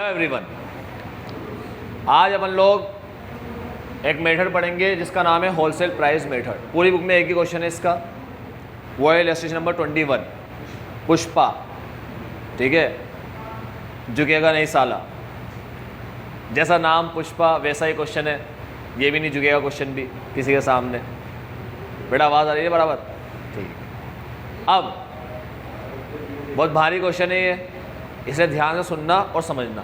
Hello everyone, आज अपन लोग एक मेथड पढ़ेंगे जिसका नाम है होलसेल प्राइस मेथड। पूरी बुक में एक ही क्वेश्चन है इसका, वो है इलस्ट्रेशन नंबर 21, पुष्पा। ठीक है, झुकेगा नहीं साला। जैसा नाम पुष्पा वैसा ही क्वेश्चन है, ये भी नहीं झुकेगा क्वेश्चन भी किसी के सामने। बेटा आवाज़ आ रही है बराबर? ठीक। अब बहुत भारी क्वेश्चन है ये, इसे ध्यान से सुनना और समझना।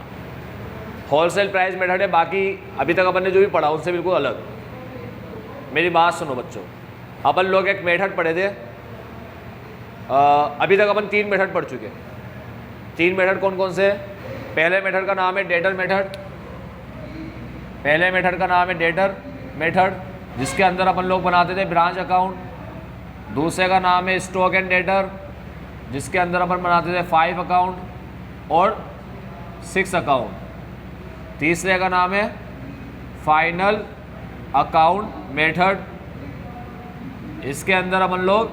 होलसेल प्राइस मेथड है, बाकी अभी तक अपन ने जो भी पढ़ा उससे बिल्कुल अलग। मेरी बात सुनो बच्चों, अपन लोग एक मेथड पढ़े थे। अभी तक अपन 3 मेथड पढ़ चुके। 3 मेथड कौन कौन से? पहले मेथड का नाम है डेटर मेथड। पहले मेथड का नाम है डेटर मेथड, जिसके अंदर अपन लोग बनाते थे ब्रांच अकाउंट। दूसरे का नाम है स्टॉक एंड डेटर, जिसके अंदर अपन बनाते थे 5 अकाउंट और 6 अकाउंट। तीसरे का नाम है फाइनल अकाउंट मेथड, इसके अंदर अपन लोग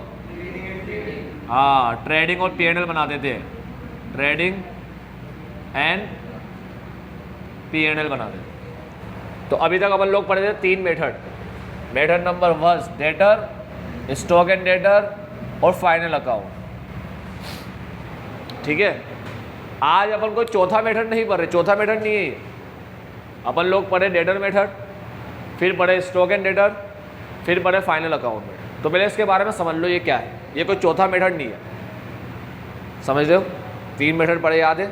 ट्रेडिंग और P&L बनाते थे। ट्रेडिंग एंड P&L बनाते थे। तो अभी तक अपन लोग पढ़े थे 3 method. Method number 1 debtor, stock and debtor और फाइनल अकाउंट। ठीक है, आज अपन को चौथा मेथड नहीं पढ़ रहे। चौथा मेथड नहीं है, अपन लोग पढ़े डेटर मेथड, फिर पढ़े स्टॉक एंड डेटर, फिर पढ़े फाइनल अकाउंट मेथड। तो पहले इसके बारे में समझ लो ये क्या है। ये कोई चौथा मेथड नहीं है, समझ रहे हो? 3 मेथड पढ़े, याद है?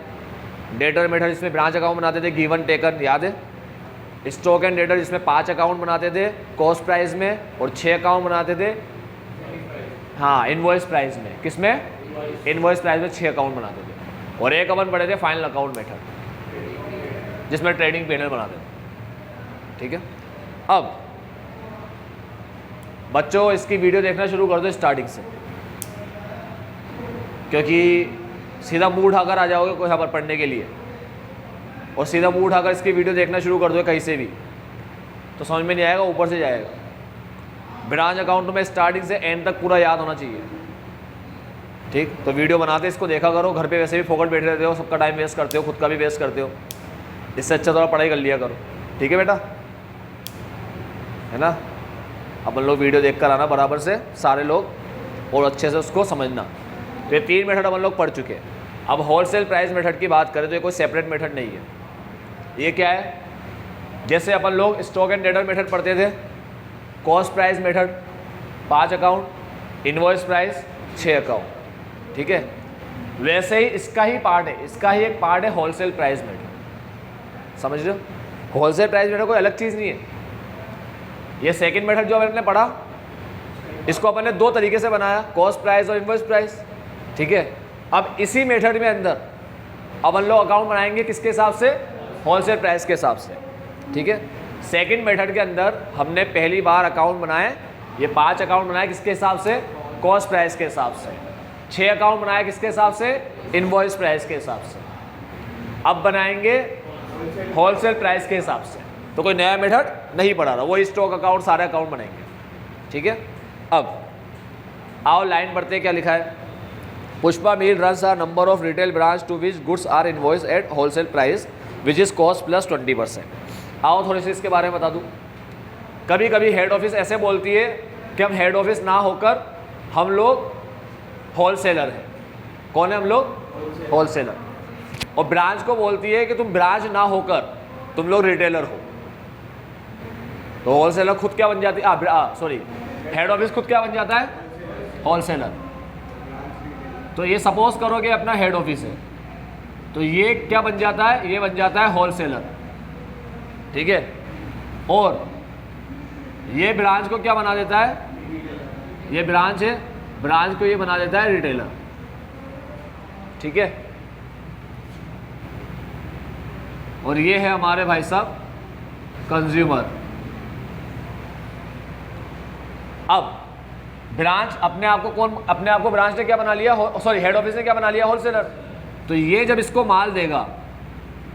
डेटर मेथड जिसमें ब्रांच अकाउंट बनाते थे, गिवन टेकन, याद है? स्टॉक एंड डेटर जिसमें 5 अकाउंट बनाते थे कॉस्ट प्राइस में, और 6 अकाउंट बनाते थे इनवॉइस प्राइस में। किसमें? इनवॉइस प्राइस में 6 अकाउंट बनाते थे। और एक अपन पढ़े थे फाइनल अकाउंट मेथड, जिसमें ट्रेडिंग P&L बनाते थे। ठीक है, अब बच्चों इसकी वीडियो देखना शुरू कर दो स्टार्टिंग से, क्योंकि सीधा मुंह उठाकर आ जाओगे कोई यहाँ पर पढ़ने के लिए, और सीधा मुंह उठाकर इसकी वीडियो देखना शुरू कर दो कहीं से भी, तो समझ में नहीं आएगा, ऊपर से जाएगा। ब्रांच अकाउंट में स्टार्टिंग से एंड तक पूरा याद होना चाहिए। ठीक, तो वीडियो बनाते इसको देखा करो। घर पे वैसे भी फोकट बैठे रहते हो, सबका टाइम वेस्ट करते हो, खुद का भी वेस्ट करते हो। इससे अच्छा थोड़ा पढ़ाई कर लिया करो। ठीक है बेटा, है ना? अपन लोग वीडियो देख कर आना बराबर से सारे लोग, और अच्छे से उसको समझना। तो ये 3 मेथड अपन लोग पढ़ चुके हैं। अब होलसेल प्राइस मेथड की बात करें तो ये कोई सेपरेट मेथड नहीं है। ये क्या है? जैसे अपन लोग स्टॉक एंड डेटर मेथड पढ़ते थे, cost price method 5 account, invoice price 6 account. ठीक है, वैसे ही इसका ही पार्ट है, इसका ही एक पार्ट है होलसेल प्राइस मेथड। समझ रहे हो? होलसेल प्राइस मेथड कोई अलग चीज़ नहीं है। ये सेकंड मेथड जो हमने पढ़ा, इसको अपन ने 2 तरीके से बनाया, कॉस्ट प्राइस और इनवॉइस प्राइस। ठीक है, अब इसी मेथड में अंदर अपन लोग अकाउंट बनाएंगे किसके हिसाब से? होलसेल प्राइस के हिसाब से। ठीक है, सेकंड मेथड के अंदर हमने पहली बार अकाउंट बनाए, ये 5 अकाउंट बनाए किसके हिसाब से? कॉस्ट प्राइस के हिसाब से। 6 अकाउंट बनाए किसके हिसाब से? इनवॉइस प्राइस के हिसाब से। अब बनाएंगे होलसेल प्राइस के हिसाब से। तो कोई नया मेथड नहीं पढ़ा रहा, वही स्टॉक अकाउंट सारे अकाउंट बनेंगे। ठीक है, अब आओ लाइन पढ़ते क्या लिखा है। Pushpa mill runs are number of retail branch to which goods are invoice at wholesale price which is cost plus 20%। आओ थोड़ी सी इसके बारे में बता दूँ। कभी कभी हेड ऑफिस ऐसे बोलती है कि हम हेड ऑफिस ना होकर हम लोग होलसेलर हैं। कौन है हम लोग? होलसेलर। और ब्रांच को बोलती है कि तुम ब्रांच ना होकर तुम लोग रिटेलर हो। तो होलसेलर खुद क्या बन जाती है? हेड ऑफिस खुद क्या बन जाता है? होलसेलर। तो ये सपोज करो कि अपना हेड ऑफिस है, तो ये क्या बन जाता है? ये बन जाता है होलसेलर। ठीक है, और ये ब्रांच को क्या बना देता है? ये ब्रांच है, ब्रांच को ये बना देता है रिटेलर। ठीक है, और ये है हमारे भाई साहब कंज्यूमर। अब ब्रांच अपने आप को ब्रांच ने क्या बना लिया? हेड ऑफिस ने क्या बना लिया? होलसेलर। तो ये जब इसको माल देगा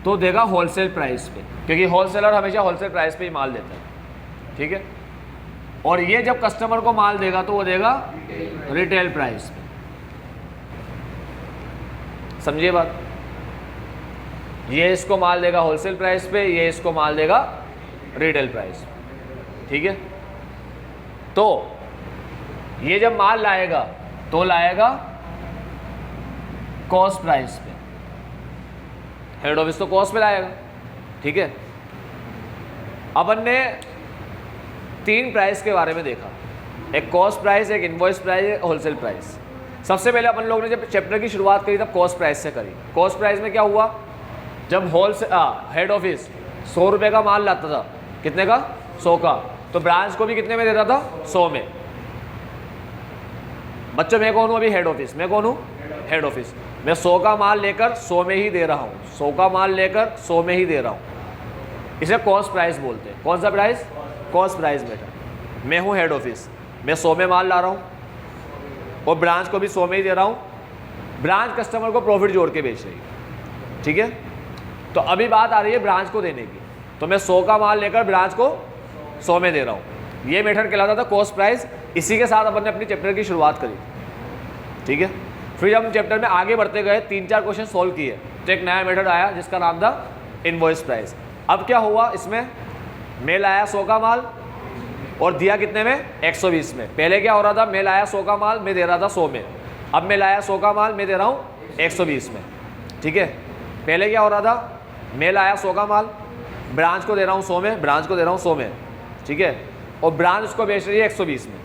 तो देगा होलसेल प्राइस पे, क्योंकि होलसेलर हमेशा होलसेल प्राइस पे ही माल देता है। ठीक है, और ये जब कस्टमर को माल देगा तो वो देगा रिटेल प्राइस पे। समझिए बात। ये इसको माल देगा होलसेल प्राइस पे, ये इसको माल देगा रिटेल प्राइस। ठीक है, तो ये जब माल लाएगा तो लाएगा कॉस्ट प्राइस पे, हेड ऑफिस तो कॉस्ट पे लाएगा। ठीक है, अपन ने 3 प्राइस के बारे में देखा, एक कॉस्ट प्राइस, एक इनवॉइस प्राइस, एक होलसेल प्राइस। सबसे पहले अपन लोगों ने जब चैप्टर की शुरुआत करी तब कॉस्ट प्राइस से करी। कॉस्ट प्राइस में क्या हुआ, जब हेड ऑफिस 100 रुपये का माल लाता था, कितने का, 100 का, तो ब्रांच को भी कितने में देता था, 100 में। बच्चों मैं कौन हूँ अभी, हेड ऑफिस। मैं कौन हूँ, हेड ऑफिस। मैं 100 का माल लेकर 100 में ही दे रहा हूँ, 100 का माल लेकर 100 में ही दे रहा हूँ। इसे कॉस्ट प्राइस बोलते हैं। कौन सा प्राइस, कॉस्ट प्राइस बेटा। मैं हूँ हेड ऑफिस, मैं 100 में माल ला रहा हूँ और ब्रांच को भी 100 में ही दे रहा हूँ। ब्रांच कस्टमर को प्रॉफिट जोड़ के बेच रही है। ठीक है, तो अभी बात आ रही है ब्रांच को देने की, तो मैं 100 का माल लेकर ब्रांच को 100 में दे रहा हूँ। ये मेथड कहलाता था कॉस्ट प्राइस। इसी के साथ अपन ने अपनी चैप्टर की शुरुआत करी। ठीक है, फिर जब हम चैप्टर में आगे बढ़ते गए, 3-4 क्वेश्चन सॉल्व किए, तो एक नया मेथड आया जिसका नाम था इनवॉइस प्राइस। अब क्या हुआ, इसमें मैं लाया 100 का माल और दिया कितने में, 120 में। पहले क्या हो रहा था, मैं लाया 100 का माल, मैं दे रहा था 100 में। अब मैं लाया 100 का माल, मैं दे रहा हूँ 120 में। ठीक है, पहले क्या हो रहा था, मैं लाया 100 का माल, ब्रांच को दे रहा हूँ 100 में, ब्रांच को दे रहा हूँ 100 में। ठीक है, और ब्रांच उसको बेच रही है 120 में।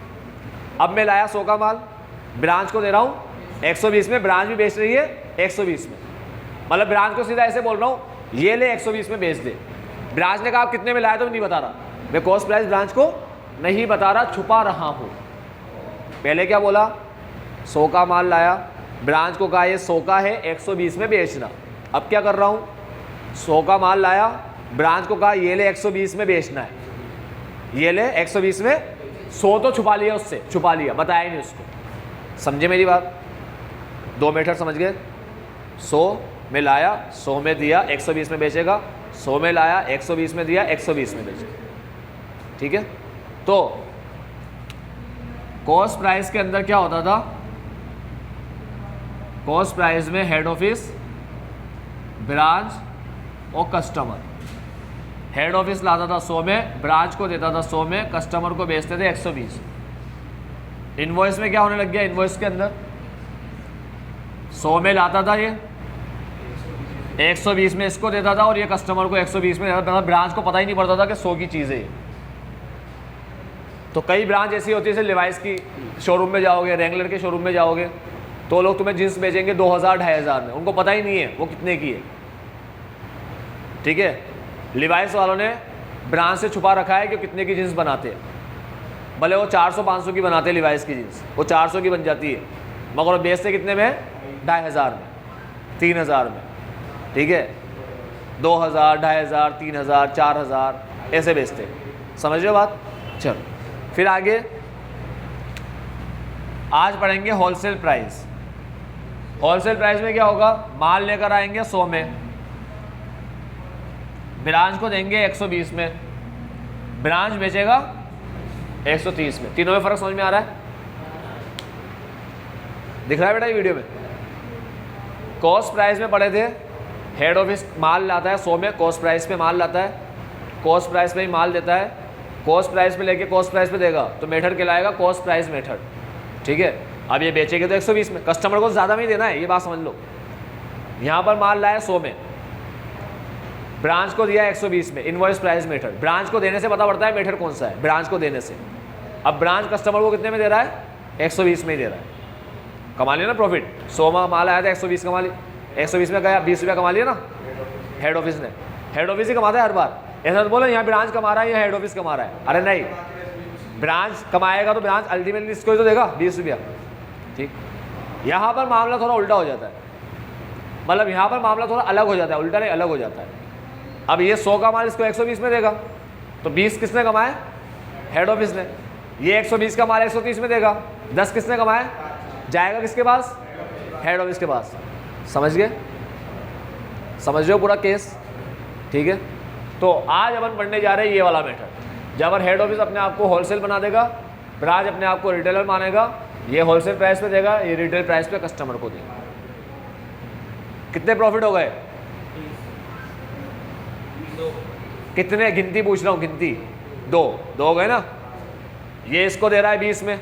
अब मैं लाया 100 का माल, ब्रांच को दे रहा हूँ 120 में, ब्रांच भी बेच रही है 120 में। मतलब ब्रांच को सीधा ऐसे बोल रहा हूँ, ये ले 120 में बेच दे। ब्रांच ने कहा आप कितने में लाया, तो नहीं बता रहा, मैं कॉस्ट प्राइस ब्रांच को नहीं बता रहा, छुपा रहा हूँ। पहले क्या बोला, 100 का माल लाया, ब्रांच को कहा ये 100 का है, 120 में बेचना। अब क्या कर रहा हूँ, 100 का माल लाया, ब्रांच को कहा ये ले 120 में बेचना है, ये ले 120 में। 100 तो छुपा लिया, उससे छुपा लिया, बताया नहीं उसको। समझे मेरी बात, 2 मेथड समझ गए। 100 में लाया, 100 में दिया, 120 में बेचेगा। 100 में लाया, 120 में दिया, 120 में बेचेगा। ठीक है, तो कॉस्ट प्राइस के अंदर क्या होता था, कॉस्ट प्राइस में हेड ऑफिस, ब्रांच और कस्टमर। हेड ऑफिस लाता था 100 में, ब्रांच को देता था 100 में, कस्टमर को बेचते थे 120। इनवॉइस में क्या होने लग गया, इनवॉइस के अंदर 100 में लाता था, ये 120 में इसको देता था और ये कस्टमर को 120 में देता था। ब्रांच को पता ही नहीं पड़ता था कि 100 की चीज़ है ये। तो कई ब्रांच ऐसी होती है, जैसे लिवाइस की शोरूम में जाओगे, रेंगलर के शोरूम में जाओगे, तो लोग तुम्हें जींस बेचेंगे 2000-2500 में, उनको पता ही नहीं है वो कितने की है। ठीक है, लिवाइस वालों ने ब्रांच से छुपा रखा है कि कितने की जींस बनाते हैं। भले वो 400-500 की बनाते हैं लिवाइस की जींस, वो 400 की बन जाती है, मगर वो बेचते कितने में, 2500 में, 3000 में। ठीक है, 2000, 2500, 3000, 4000 ऐसे बेचते। समझ रहे हो बात। चलो फिर आगे आज पढ़ेंगे होलसेल प्राइस। होलसेल प्राइस में क्या होगा, माल लेकर आएंगे 100 में, ब्रांच को देंगे 120 में, ब्रांच बेचेगा 130 में। तीनों में फर्क समझ में आ रहा है, दिख रहा है बेटा ये वीडियो में। कॉस्ट प्राइस में पढ़े थे, हेड ऑफिस माल लाता है 100 में, कॉस्ट प्राइस पे माल लाता है, कॉस्ट प्राइस पे ही माल देता है, कॉस्ट प्राइस पे लेके कॉस्ट प्राइस पे देगा, तो मेथड कहलाएगा कॉस्ट प्राइस मेथड। ठीक है, अब ये बेचेंगे तो 120 में, कस्टमर को ज़्यादा में ही देना है, ये बात समझ लो। यहाँ पर माल लाया 100 में, ब्रांच को दिया 120 में, इनवॉइस प्राइस मेथड। ब्रांच को देने से पता पड़ता है मेथड कौन सा है, ब्रांच को देने से। अब ब्रांच कस्टमर को कितने में दे रहा है, 120 में ही दे रहा है। कमा लिया ना प्रॉफिट, 100 में माल आया था 120 कमा लिया, 120 में गया 20 रुपया कमा लिया ना हेड ऑफिस ने। हेड ऑफिस ही कमाता है हर बार, ऐसा तो बोलो यहाँ ब्रांच कमा रहा है या हेड ऑफिस कमा रहा है। अरे नहीं, ब्रांच कमाएगा तो ब्रांच अल्टीमेटली इसको ही तो देगा 20 रुपया। ठीक, यहाँ पर मामला थोड़ा उल्टा हो जाता है, मतलब यहाँ पर मामला थोड़ा अलग हो जाता है, उल्टा नहीं अलग हो जाता है। अब ये 100 का माल इसको 120 में देगा, तो 20 किसने कमाए, हेड ऑफिस ने। ये 120 का माल 130 में देगा, 10 किसने कमाए, जाएगा किसके पास, हेड ऑफिस के पास। समझ गए, समझ रहे हो पूरा केस। ठीक है, तो आज अपन पढ़ने जा रहे हैं ये वाला मेथड, जब हेड ऑफिस अपने आप को होलसेल बना देगा, ब्रांच अपने आप को रिटेलर मानेगा, ये होलसेल प्राइस पे देगा, ये रिटेल प्राइस पे कस्टमर को देगा। कितने प्रॉफिट हो गए, कितने गिनती पूछ रहा हूँ, गिनती 2 हो गए ना। ये इसको दे रहा है 20 में,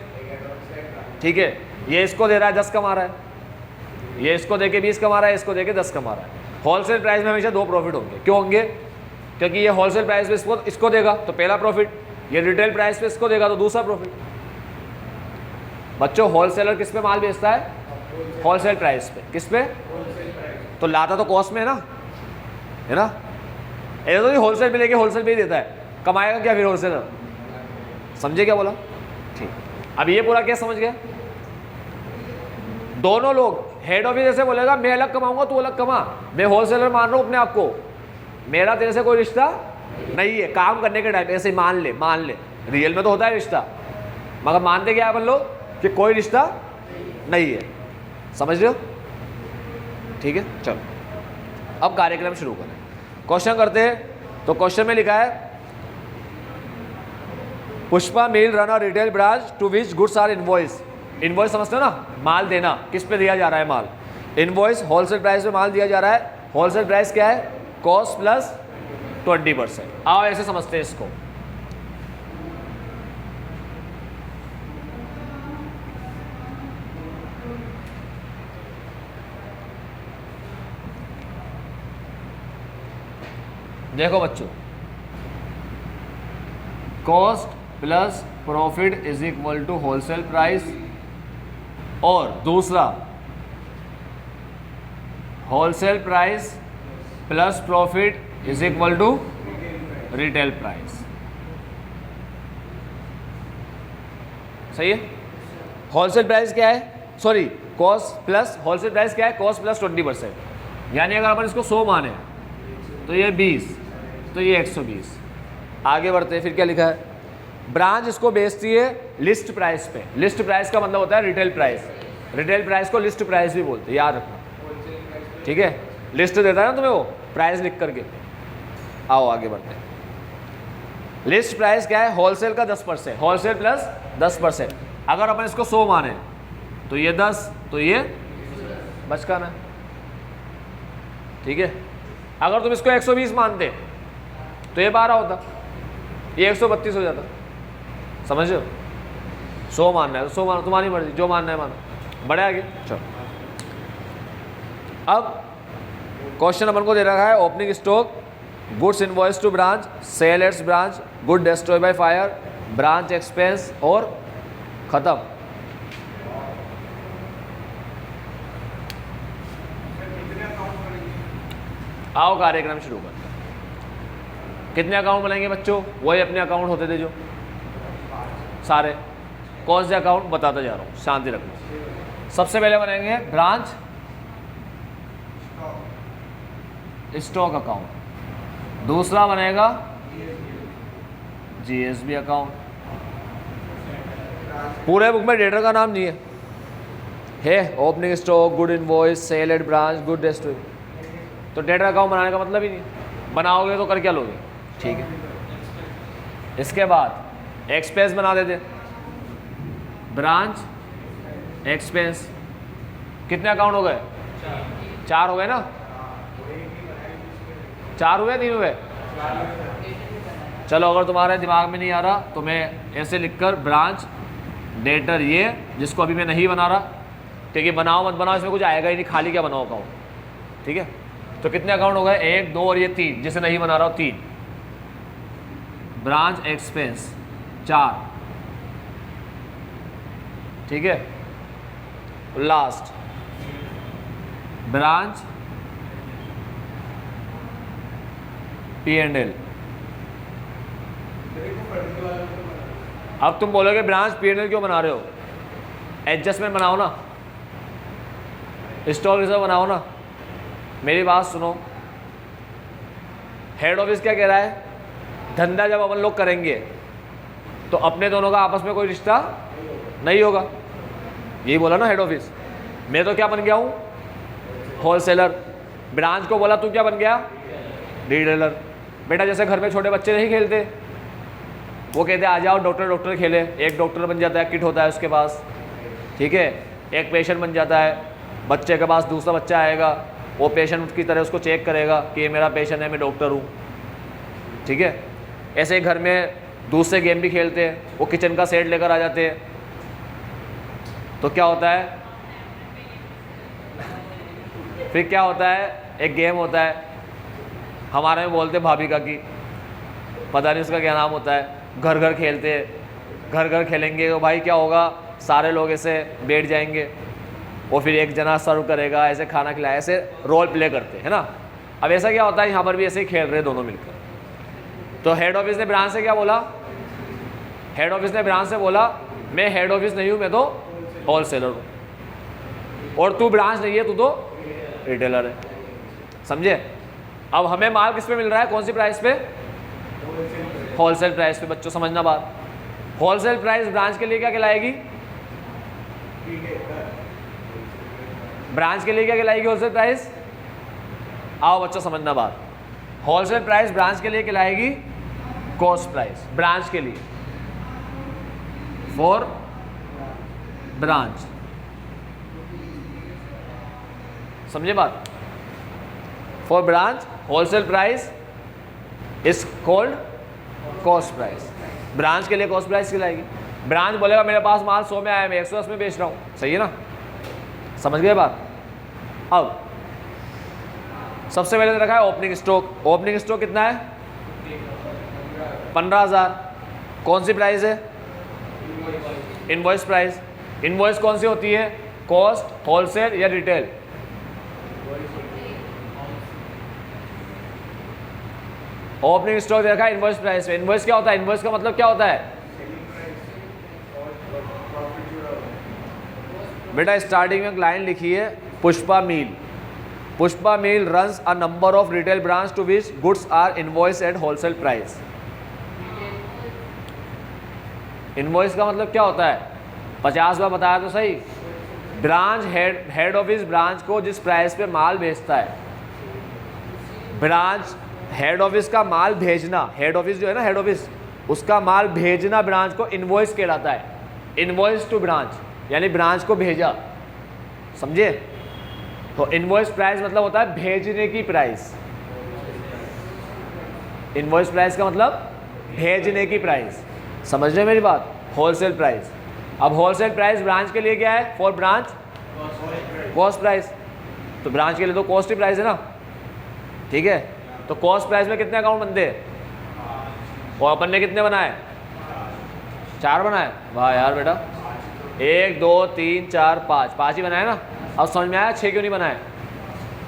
ठीक है, ये इसको दे रहा है 10 कमा रहा है, ये इसको दे के 20 कमा रहा है, इसको दे के 10 कमा रहा है। होलसेल प्राइस में हमेशा 2 प्रॉफिट होंगे। क्यों होंगे? क्योंकि ये होलसेल प्राइस पे इसको देगा तो पहला प्रॉफिट, ये रिटेल प्राइस पे इसको देगा तो दूसरा प्रॉफिट। बच्चों होलसेलर किस पे माल बेचता है? होलसेल प्राइस पे। किस पे? तो लाता तो कॉस्ट में है ना, ऐसा तो नहीं होलसेल पे लेके होलसेल पे ही देता है, कमाएगा क्या फिर होलसेलर? समझे क्या बोला? ठीक। अब ये पूरा क्या समझ गया? दोनों लोग, हेड ऑफिस ऐसे बोलेगा मैं अलग कमाऊंगा तू अलग कमा, मैं होलसेलर मान रहा हूं अपने आप को, मेरा तेरे से कोई रिश्ता नहीं है। काम करने के टाइम ऐसे मान ले, रियल में तो होता है रिश्ता, मगर मानते क्या अपन लोग कि कोई रिश्ता नहीं है। समझ रहे हो? ठीक है, चलो अब कार्यक्रम शुरू करें। क्वेश्चन करते हैं। तो क्वेश्चन में लिखा है Pushpa mill run a retail branch to which goods are invoice. Invoice समझते हो ना, माल देना। किस पे दिया जा रहा है माल? इनवॉइस होलसेल प्राइस पे माल दिया जा रहा है। होलसेल प्राइस क्या है? Cost plus 20%। आओ ऐसे समझते हैं इसको। देखो बच्चों, cost plus profit is equal to wholesale price, और दूसरा wholesale price plus profit is equal to retail price. सही है? होलसेल प्राइस क्या है? Sorry, cost plus wholesale price क्या है? Cost plus 20%। यानी अगर अपन इसको 100 माने तो ये 20, तो ये 120। आगे बढ़ते हैं। फिर क्या लिखा है? ब्रांच इसको बेचती है लिस्ट प्राइस पे। लिस्ट प्राइस का मतलब होता है रिटेल प्राइस। रिटेल प्राइस को लिस्ट प्राइस भी बोलते हैं, याद रखना, ठीक है? लिस्ट देता है ना तुम्हें वो, प्राइस लिख करके। आओ आगे बढ़ते हैं। लिस्ट प्राइस क्या है? होलसेल का 10%, होलसेल प्लस 10%। अगर अपन इसको 100 माने तो ये 10, तो ये बचकाना, ठीक है? अगर तुम इसको 120 मानते तो ये 12 होता, ये 132 हो जाता। समझ लो? 100 मानना है तो 100 मानो, तुम्हारी मर्जी, जो मानना है मानो। बढ़े आगे, चलो। अब क्वेश्चन अपन को दे रखा है opening stock, goods invoice to branch, sale at branch, good destroy by fire, branch expense, और खत्म। आओ कार्यक्रम शुरू करते हैं। कितने अकाउंट बनाएंगे बच्चों? वही अपने अकाउंट होते थे जो सारे। कौन से अकाउंट बताता जा रहा हूँ, शांति रखना। सबसे पहले बनाएंगे ब्रांच स्टॉक अकाउंट, दूसरा बनेगा जीएसबी अकाउंट। पूरे बुक में डेटर का नाम नहीं है opening stock, good invoice, sale at branch, good destroy. तो डेटर अकाउंट बनाने का मतलब ही नहीं। बनाओगे तो कर क्या लोगे? ठीक है। इसके बाद एक्सपेंस बना देते, ब्रांच एक्सपेंस। कितने अकाउंट हो गए? 4 हो गए ना? 4 हुए, 3 हुए? चलो, अगर तुम्हारे दिमाग में नहीं आ रहा तो मैं ऐसे लिखकर ब्रांच डेटर, ये जिसको अभी मैं नहीं बना रहा, क्योंकि बनाओ मत बनाओ इसमें कुछ आएगा ही नहीं, खाली क्या बनाओ अकाउंट, ठीक है? तो कितने अकाउंट हो गए? 1, 2 और ये 3, जिसे नहीं बना रहा हूँ 3। ब्रांच एक्सपेंस 4, ठीक है? Last branch P&L। अब तुम बोलोगे ब्रांच P&L क्यों बना रहे हो? एडजस्टमेंट बनाओ ना, स्टॉक रिजर्व बनाओ ना। मेरी बात सुनो, हेड ऑफिस क्या कह रहा है? धंधा जब अपन लोग करेंगे तो अपने दोनों का आपस में कोई रिश्ता नहीं होगा, यही बोला ना हेड ऑफिस। मैं तो क्या बन गया हूँ? होलसेलर। ब्रांच को बोला तू क्या बन गया? रिटेलर। बेटा जैसे घर में छोटे बच्चे नहीं खेलते, वो कहते आ जाओ डॉक्टर खेले, एक डॉक्टर बन जाता है, किट होता है उसके पास, ठीक है? एक पेशेंट बन जाता है, बच्चे के पास दूसरा बच्चा आएगा, वो पेशेंट की तरह उसको चेक करेगा कि ये मेरा पेशेंट है, मैं डॉक्टर हूँ, ठीक है। ऐसे ही घर में दूसरे गेम भी खेलते हैं, वो किचन का सेट लेकर आ जाते हैं, तो क्या होता है फिर क्या होता है, एक गेम होता है हमारे में बोलते भाभी का की, पता नहीं उसका क्या नाम होता है, घर घर खेलते हैं। घर घर खेलेंगे तो भाई क्या होगा, सारे लोग ऐसे बैठ जाएंगे और फिर एक जना सर्व करेगा, ऐसे खाना खिलाए, ऐसे रोल प्ले करते हैं, है ना। अब ऐसा क्या होता है, यहाँ पर भी ऐसे ही खेल रहे दोनों मिलकर। तो हेड ऑफिस ने ब्रांच से क्या बोला, हेड ऑफिस ने ब्रांच से बोला मैं हेड ऑफिस नहीं हूँ, मैं तो होलसेलर हूँ, और तू ब्रांच नहीं है, तू तो रिटेलर है, समझे। अब हमें माल किस पे मिल रहा है, कौन सी प्राइस पे, होलसेल प्राइस पे। बच्चों समझना बात, होलसेल प्राइस ब्रांच के लिए क्या कहलाएगी, ब्रांच के लिए क्या कहलाएगी होलसेल प्राइस। आओ बच्चों समझना बात, होलसेल प्राइस ब्रांच के लिए कहलाएगी कॉस्ट प्राइस, ब्रांच के लिए, फॉर ब्रांच, समझे बात। For branch wholesale price is called cost price, branch के लिए कॉस्ट प्राइस कहलाएगी। ब्रांच बोलेगा मेरे पास माल 100 में आया, मैं 110 में बेच रहा हूँ, सही है ना, समझ गए बात। अब सबसे पहले रखा है ओपनिंग स्टॉक। ओपनिंग स्टॉक कितना है, 15,000। कौन सी प्राइस है, इनवॉइस प्राइस। इनवॉइस कौन सी होती है, कॉस्ट, होलसेल या रिटेल। ओपनिंग स्टॉक देखा है इनवॉइस प्राइस में। इनवॉइस क्या होता है, इनवॉइस का मतलब क्या होता है बेटा, स्टार्टिंग में लाइन लिखी है Pushpa mill. Pushpa mill runs a number of retail branch to which goods are invoice at wholesale price. Invoice का मतलब क्या होता है, 50 बार बताया तो सही। ब्रांच हेड ऑफिस ब्रांच को जिस प्राइस पे माल भेजता है, ब्रांच हेड ऑफिस का माल भेजना, हेड ऑफिस जो है ना, हेड ऑफिस, उसका माल भेजना ब्रांच को इनवॉइस कहलाता है। इनवॉइस टू ब्रांच यानी ब्रांच को भेजा, समझे। तो इनवॉइस प्राइस मतलब होता है भेजने की प्राइस। इनवॉइस प्राइस का मतलब भेजने की प्राइस, समझ रहे मेरी बात। होलसेल प्राइस, अब होलसेल प्राइस ब्रांच के लिए क्या है, फॉर ब्रांच कॉस्ट प्राइस। तो ब्रांच के लिए तो कॉस्ट ही प्राइस है ना, ठीक है। तो कॉस्ट प्राइस में कितने अकाउंट बनते हैं, और अपन ने कितने बनाए, 4 बनाए। वाह यार बेटा, 1 2 3 4 5 ही बनाए ना। अब समझ में आया 6 क्यों नहीं बनाए,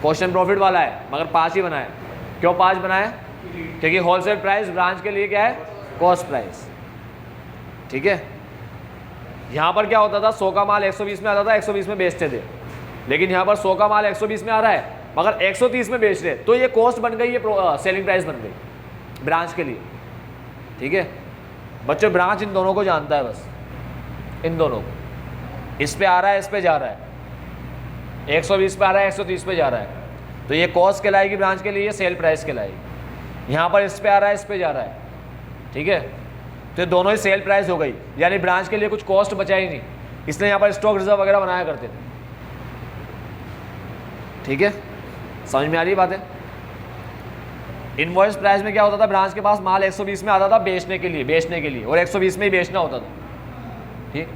क्वेश्चन प्रॉफिट वाला है मगर 5 ही बनाए। क्यों 5 बनाए, क्योंकि होलसेल प्राइस ब्रांच के लिए क्या है, कॉस्ट प्राइस, ठीक है। यहाँ पर क्या होता था, 100 का माल 120 में आता था, 120 में बेचते थे। लेकिन यहाँ पर 100 का माल 120 में आ रहा है मगर 130 में बेच रहे, तो ये कॉस्ट बन गई, ये सेलिंग प्राइस बन गई ब्रांच के लिए, ठीक है। बच्चों ब्रांच इन दोनों को जानता है, बस इन दोनों को, इस पे आ रहा है, इस पे जा रहा है, 120 पे आ रहा है, 130 पे जा रहा है, तो ये कॉस्ट कहलाएगी ब्रांच के लिए, ये सेल प्राइस कहलाएगी। यहाँ पर इस पे आ रहा है, इस पे जा रहा है, ठीक है। तो दोनों ही सेल प्राइस हो गई, यानी ब्रांच के लिए कुछ कॉस्ट बचा ही नहीं, इसलिए यहाँ पर स्टॉक रिजर्व वगैरह बनाया करते थे, ठीक है। समझ में आ रही बात है। इनवॉइस प्राइस में क्या होता था, ब्रांच के पास माल 120 में आता था बेचने के लिए, और 120 में ही बेचना होता था, ठीक।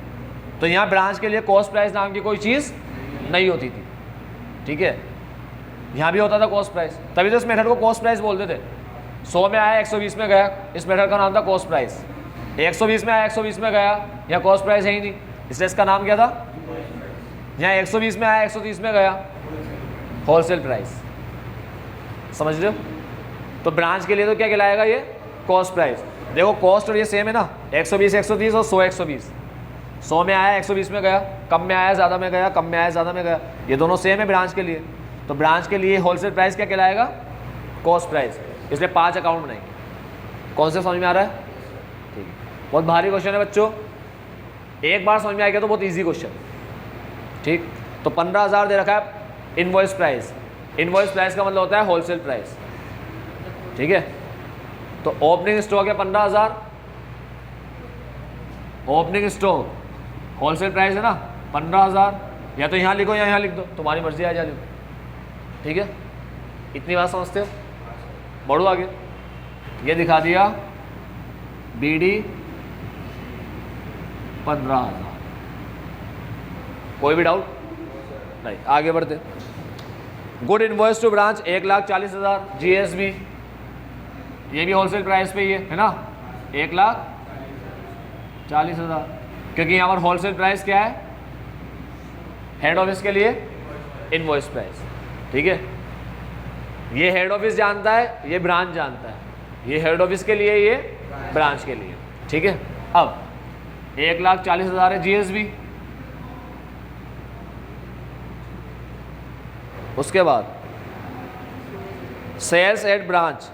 तो यहाँ ब्रांच के लिए कॉस्ट प्राइस नाम की कोई चीज़ नहीं होती थी, ठीक है। यहाँ भी होता था कॉस्ट प्राइस, तभी तो इस मेथड को कॉस्ट प्राइस बोलते थे। 100 में आया 120 में गया, इस मेथड का नाम था कॉस्ट प्राइस। 120 में आया 120 में गया, यहाँ कॉस्ट प्राइस है ही नहीं, इसलिए इसका नाम क्या था। यहाँ 120 में आया 130 में गया, होलसेल प्राइस, समझ रहे हो। तो ब्रांच के लिए तो क्या कहलाएगा, ये कॉस्ट प्राइस। देखो कॉस्ट और ये सेम है ना, 120 130 और 100 120। 100 में आया 120 में गया, कम में आया ज़्यादा में गया, कम में आया ज़्यादा में गया, ये दोनों सेम है ब्रांच के लिए। तो ब्रांच के लिए होलसेल प्राइस क्या कहलाएगा, कॉस्ट प्राइस। इसलिए 5 अकाउंट बनाएंगे। कौन से समझ में आ रहा है, ठीक है। बहुत भारी क्वेश्चन है बच्चों, एक बार समझ में आ गया तो बहुत ईजी क्वेश्चन, ठीक। तो 15,000 दे रखा है इनवॉइस प्राइस। इनवॉइस प्राइस का मतलब होता है होलसेल प्राइस, ठीक है। तो ओपनिंग स्टॉक है 15,000, ओपनिंग स्टॉक होलसेल प्राइस है ना 15,000, या तो यहाँ लिखो या यहाँ लिख दो, तुम्हारी मर्जी आ जाए, ठीक है। इतनी बात समझते हो, बढ़ो आगे। ये दिखा दिया BD 15,000। कोई भी डाउट नहीं, आगे बढ़ते। Good invoice to branch 1,40,000 GSB, ये भी होलसेल प्राइस पे ही है ना, 1,40,000, क्योंकि यहाँ पर होलसेल प्राइस क्या है, हेड ऑफिस के लिए इनवॉइस प्राइस। ठीक है, ये हेड ऑफिस जानता है, ये ब्रांच जानता है, ये हेड ऑफिस के लिए, ये ब्रांच के लिए। ठीक है, अब 1,40,000 है GSB। उसके बाद सेल्स एट ब्रांच,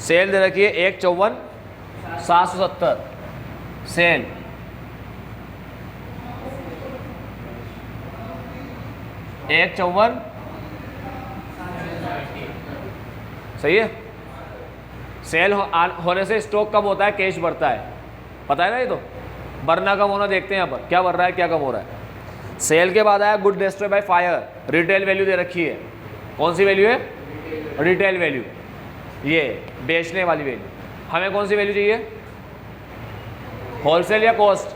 सेल दे रखी है 1,54,770 सेल। एक 54 सही है। सेल होने से स्टॉक कम होता है, कैश बढ़ता है, पता है ना। ये तो बढ़ना कम होना देखते हैं यहाँ पर, क्या बढ़ रहा है क्या कम हो रहा है। सेल के बाद आया good destroy by fire, retail value दे रखी है। कौन सी वैल्यू है, रिटेल वैल्यू, ये बेचने वाली वैल्यू। हमें कौन सी वैल्यू चाहिए, होलसेल या कॉस्ट,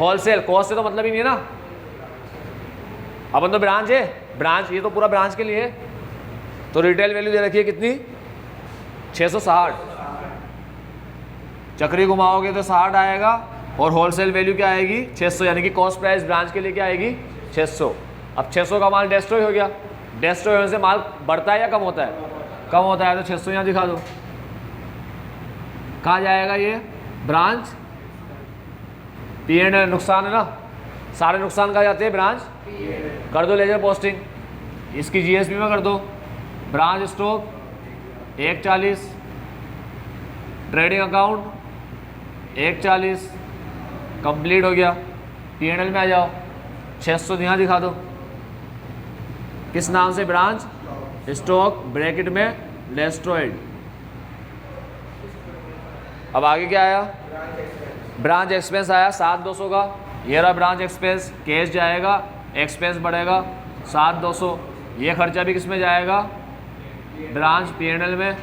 होलसेल। कॉस्ट से तो मतलब ही नहीं है ना, अपन तो ब्रांच है, ब्रांच, ये तो पूरा ब्रांच के लिए है। तो रिटेल वैल्यू दे रखी है कितनी, 660, चक्री घुमाओगे तो 60 आएगा, और होलसेल वैल्यू क्या आएगी 600, यानी कि कॉस्ट प्राइस ब्रांच के लिए क्या आएगी 600। अब 600 का माल डेस्ट्रॉय हो गया, डेस्ट्रॉय होने से माल बढ़ता है या कम होता है, कम होता है, तो 600 यहाँ दिखा दो। कहाँ जाएगा ये, ब्रांच P&L, नुकसान है ना, सारे नुकसान कहाँ जाते हैं, ब्रांच कर दो लेजर पोस्टिंग, इसकी GSB में कर दो। Branch stock 1,40, trading account 1,40, complete हो गया। P&L में आ जाओ, 600 यहाँ दिखा दो, किस नाम से, ब्रांच स्टॉक ब्रैकेट में डेस्ट्रॉयड। अब आगे क्या आया, ब्रांच एक्सपेंस आया 7,200 का, ये रहा ब्रांच एक्सपेंस, कैश जाएगा, एक्सपेंस बढ़ेगा 7,200। ये खर्चा भी किस में जाएगा, ब्रांच P&L में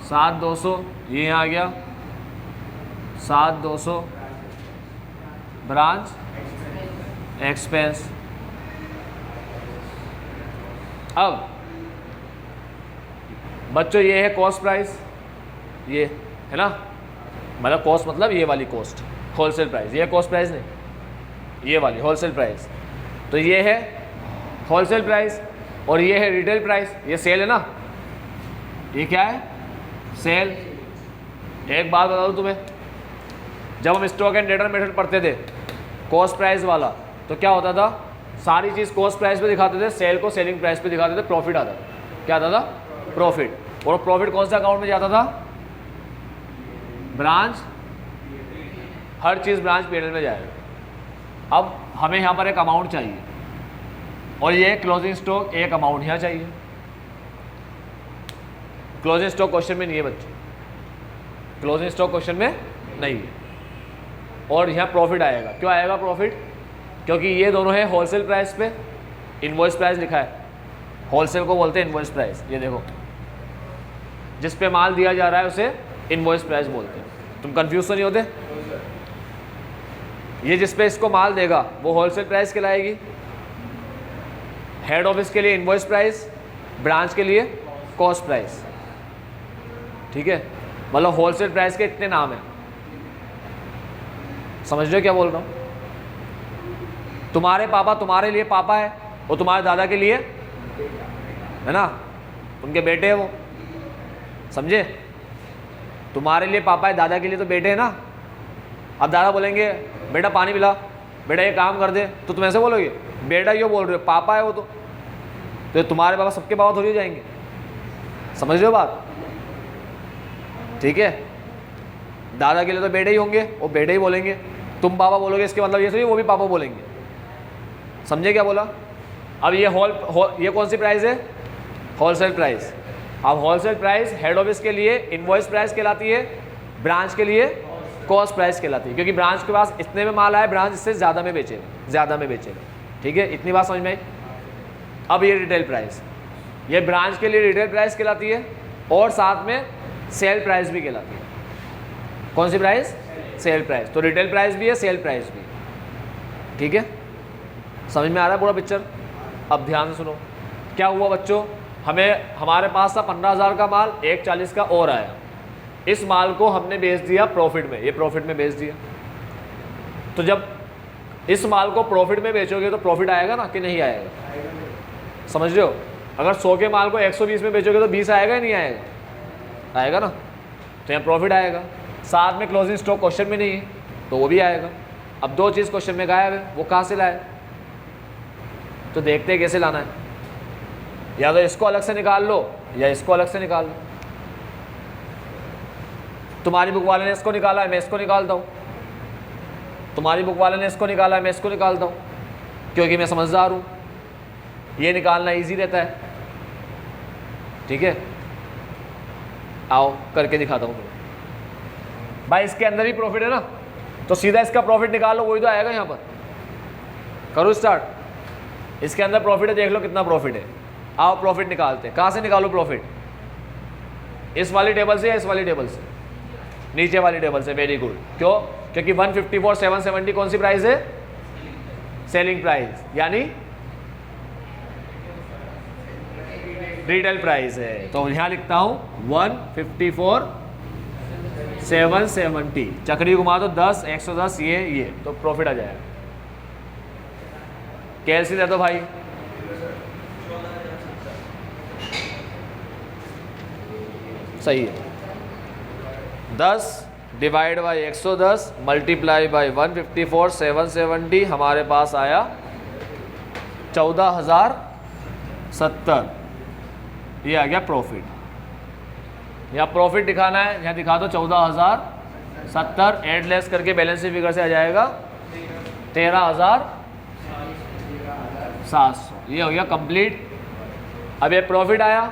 7,200, ये यहाँ आ गया 7,200 ब्रांच एक्सपेंस। अब बच्चों ये है कॉस्ट प्राइस, ये है ना, मतलब कॉस्ट मतलब ये वाली कॉस्ट, होलसेल प्राइस, ये कॉस्ट प्राइस नहीं, ये वाली होलसेल प्राइस। तो ये है होलसेल प्राइस और ये है रिटेल प्राइस, ये सेल है ना, ये क्या है, सेल। एक बात बता दूं तुम्हें, जब हम स्टॉक एंड डेटर मेथड पढ़ते थे कॉस्ट प्राइस वाला, तो क्या होता था, सारी चीज़ कॉस्ट प्राइस पे दिखाते थे, सेल को सेलिंग प्राइस पे दिखाते थे, प्रॉफिट आता था। क्या आता था, प्रॉफिट। और प्रॉफिट कौन सा अकाउंट में जाता था, ब्रांच, हर चीज़ ब्रांच P&L में जाएगा। अब हमें यहाँ पर एक अमाउंट चाहिए, और ये क्लोजिंग स्टॉक एक अमाउंट यहाँ चाहिए। क्लोजिंग स्टॉक क्वेश्चन में नहीं है बच्चे, क्लोजिंग स्टॉक क्वेश्चन में नहीं है। और यहाँ प्रॉफिट आएगा, क्यों आएगा प्रॉफिट, क्योंकि ये दोनों है होलसेल प्राइस पे, इनवॉइस प्राइस लिखा है, होलसेल को बोलते हैं इनवॉइस प्राइस। ये देखो, जिस पे माल दिया जा रहा है उसे इनवॉइस प्राइस बोलते हैं। तुम कंफ्यूज तो नहीं होते, ये जिस पे इसको माल देगा वो होलसेल प्राइस कहलाएगी, हेड ऑफिस के लिए इनवॉइस प्राइस, ब्रांच के लिए कॉस्ट प्राइस। ठीक है, मतलब होलसेल प्राइस के इतने नाम हैं, समझ रहे हो क्या बोल रहा हूँ। तुम्हारे पापा तुम्हारे लिए पापा है, वो तुम्हारे दादा के लिए है ना, उनके बेटे हैं वो, समझे। तुम्हारे लिए पापा है, दादा के लिए तो बेटे है ना। अब दादा बोलेंगे बेटा पानी पिला, बेटा ये काम कर दे, तो तुम ऐसे बोलोगे, बेटा यो बोल रहे हो, पापा है वो तो तुम्हारे पापा सबके पापा थोड़ी हो जाएंगे, समझ रहे हो बात। ठीक है, दादा के लिए तो बेटे ही होंगे, वो बेटे ही बोलेंगे, तुम पापा बोलोगे इसके मतलब ये थोड़ी वो भी पापा बोलेंगे, समझे क्या बोला। अब ये ये कौन सी प्राइस है, होलसेल प्राइस। अब होलसेल प्राइस हेड ऑफिस के लिए इनवॉइस प्राइस कहलाती है, ब्रांच के लिए कॉस्ट प्राइस कहलाती है, क्योंकि ब्रांच के पास इतने में माल आया, ब्रांच इससे ज़्यादा में बेचेगा। ठीक है, इतनी बात समझ में आई। अब ये रिटेल प्राइस, ये ब्रांच के लिए रिटेल प्राइस कहलाती है, और साथ में सेल प्राइस भी कहलाती है। कौन सी प्राइस? Sale price. तो रिटेल प्राइस भी है, सेल प्राइस भी है। ठीक है, समझ में आ रहा है पूरा पिक्चर? अब ध्यान से सुनो, क्या हुआ बच्चों, हमारे पास था 15,000 का माल, 140 का और आया। इस माल को हमने बेच दिया प्रॉफिट में, ये प्रॉफिट में बेच दिया। तो जब इस माल को प्रॉफिट में बेचोगे तो प्रॉफिट आएगा ना कि नहीं आएगा? समझ रहे हो? अगर 100 के माल को 120 में बेचोगे तो 20 आएगा या नहीं आएगा? आएगा ना, तो यहाँ प्रॉफिट आएगा। साथ में क्लोजिंग स्टॉक क्वेश्चन में नहीं है तो वो भी आएगा। अब दो चीज़ क्वेश्चन में गायब है, वो कहाँ से लाए? तो देखते हैं कैसे लाना है। या तो इसको अलग से निकाल लो या इसको अलग से निकाल लो। तुम्हारी बुक वाले ने इसको निकाला है, मैं इसको निकालता हूँ। तुम्हारी बुक वाले ने इसको निकाला है, मैं इसको निकालता हूँ, क्योंकि मैं समझदार हूँ। ये निकालना इजी रहता है। ठीक है, आओ करके दिखाता हूँ भाई। इसके अंदर ही प्रॉफिट है ना, तो सीधा इसका प्रॉफिट निकाल लो, वही तो आएगा यहाँ पर। करो स्टार्ट। इसके अंदर प्रॉफिट है, देख लो कितना प्रॉफिट है। आओ प्रॉफिट निकालते हैं। कहाँ से निकालो प्रॉफिट? इस वाली टेबल से या इस वाली टेबल से? नीचे वाली टेबल से। Very good. क्यों? क्योंकि 154,770 कौन सी प्राइस है? सेलिंग प्राइस, यानी रिटेल प्राइस है। तो यहाँ लिखता हूँ 154,770, चक्री घुमा दो 10, 110, ये तो प्रॉफिट आ जाएगा। कैलसी दे दो भाई। सही है। 10 डिवाइड बाई 110 मल्टीप्लाई बाई 154,770, हमारे पास आया 14,070। ये आ गया प्रॉफिट। यहाँ प्रॉफिट दिखाना है, यहाँ दिखा दो 14,070, एड लेस करके बैलेंस शीट फिगर से आ जाएगा 13,700। ये हो गया कंप्लीट। अब ये प्रॉफिट आया,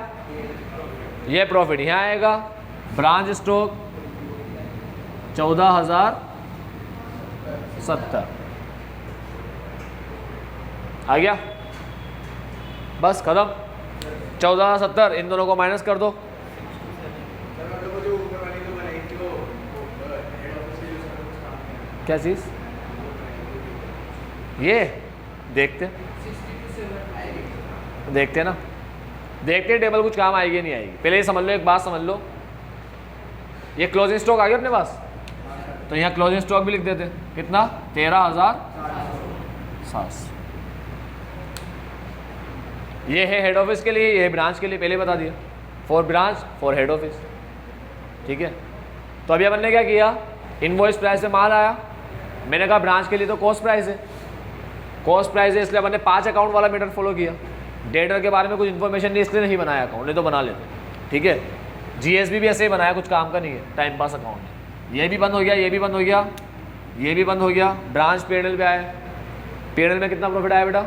ये प्रॉफिट यहाँ आएगा। ब्रांच स्टॉक 14,070 आ गया। बस खत्म। 14,070, इन दोनों को माइनस कर दो। क्या चीज़? ये देखते ना, देखते टेबल कुछ काम आएगी नहीं आएगी। पहले ये समझ लो, एक बात समझ लो, ये क्लोजिंग स्टॉक आ गया अपने पास, तो यहाँ क्लोजिंग स्टॉक भी लिख देते। कितना? 13,700। ये है हेड ऑफिस के लिए, ये है ब्रांच के लिए, पहले बता दिया। For branch, for head office. ठीक है, तो अभी अपन ने क्या किया, इनवॉइस प्राइस से माल आया, मैंने कहा ब्रांच के लिए तो कॉस्ट प्राइस है, कॉस्ट प्राइस है, इसलिए अपन ने 5 अकाउंट वाला मेथड फॉलो किया। डेटर के बारे में कुछ इन्फॉर्मेशन नहीं, इसलिए नहीं बनाया अकाउंट, नहीं तो बना लेते। ठीक है, जीएसबी भी ऐसे ही बनाया, कुछ काम का नहीं है, टाइम पास अकाउंट है। ये भी बंद हो गया, ये भी बंद हो गया, ये भी बंद हो गया। ब्रांच पीएनएल पे आया, पीएनएल में कितना प्रॉफिट आया बेटा?